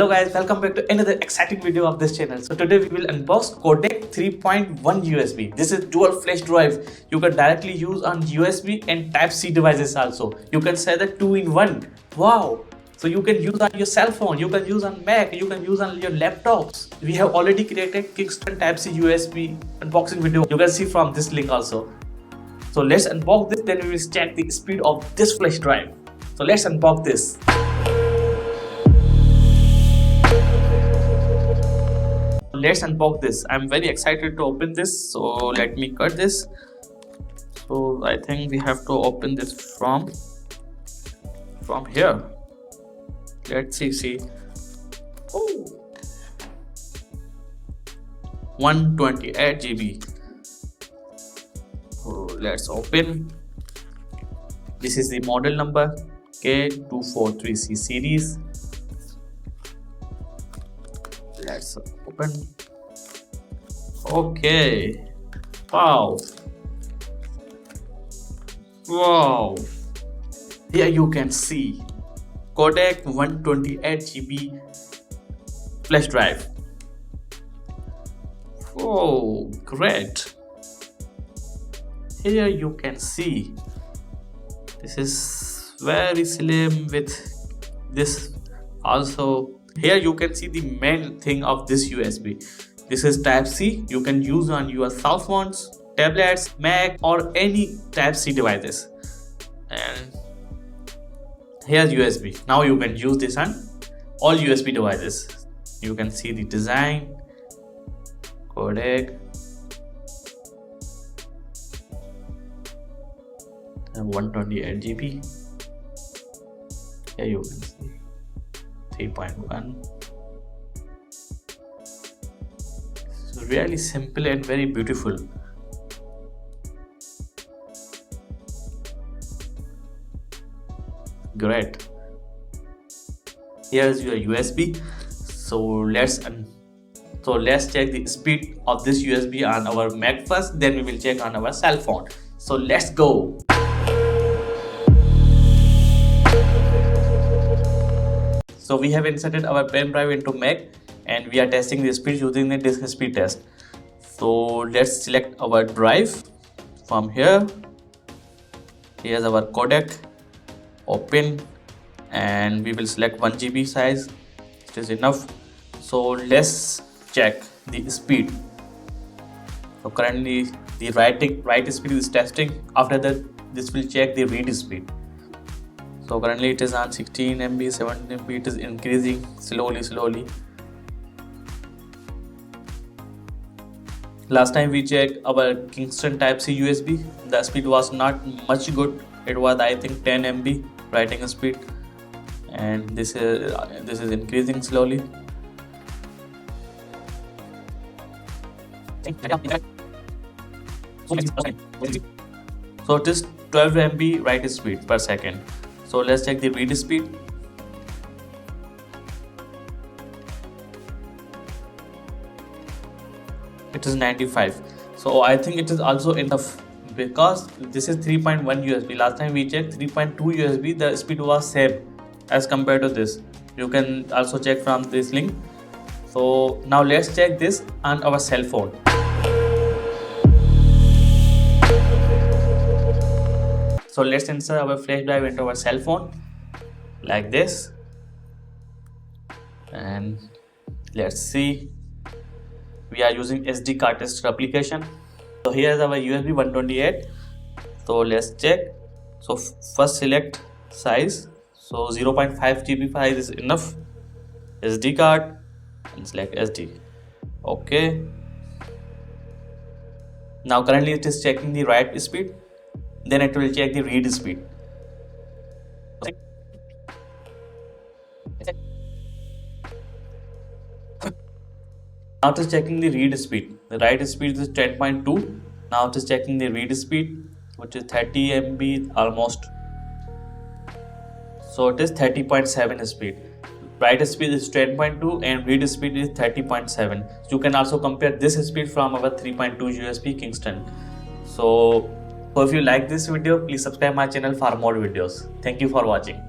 Hello guys, welcome back to another exciting video of this channel. So today we will unbox Kodak 3.1 USB. This is dual flash drive. You can directly use on USB and Type-C devices also. You can say that 2-in-1. Wow! So you can use on your cell phone, you can use on Mac, you can use on your laptops. We have already created Kingston Type-C USB unboxing video. You can see from this link also. So let's unbox this, then we will check the speed of this flash drive. So let's unbox this. Let's unbox this. I'm very excited to open this, so let me cut this. So I think we have to open this from here. Let's see. Oh, 128 GB. So let's open. This is the model number K243C Series. Let's open. Okay. Wow. Here you can see Kodak 128 GB flash drive. Oh, great. Here you can see this is very slim with this also. Here you can see the main thing of this USB. This is Type-C. You can use on your cell phones, tablets, Mac or any Type-C devices. And here's USB. Now you can use this on all USB devices. You can see the design, Kodak, and 128 GB. Here you can see 3.1. So really simple and very beautiful. Great. Here's your USB. So let's check the speed of this USB on our Mac first, then we will check on our cell phone. So let's go. So we have inserted our pen drive into Mac and we are testing the speed using the disk speed test. So let's select our drive from here. Here's our Kodak. Open, and we will select 1 GB size. It is enough. So let's check the speed. So currently the write speed is testing. After that, this will check the read speed. So currently it is on 16 MB, 17 MB. It is increasing slowly. Last time we checked our Kingston Type-C USB. The speed was not much good. It was, I think, 10 MB writing speed, and this is increasing slowly. So it is 12 MB write speed per second. So let's check the read speed. It is 95. So I think it is also enough, because this is 3.1 USB. Last time we checked 3.2 USB, the speed was same as compared to this. You can also check from this link. So now let's check this on our cell phone. So let's insert our flash drive into our cell phone like this, and let's see. We are using SD card tester application. So here is our USB 128. So let's check. So first select size. So 0.5 GB size is enough. SD card, and select SD. Okay. Now currently it is checking the write speed. Then it will check the read speed. Now it is checking the read speed. The write speed is 10.2. Now it is checking the read speed, which is 30 MB almost. So it is 30.7 speed. Write speed is 10.2 and read speed is 30.7. You can also compare this speed from our 3.2 USB Kingston. So if you like this video, please subscribe my channel for more videos. Thank you for watching.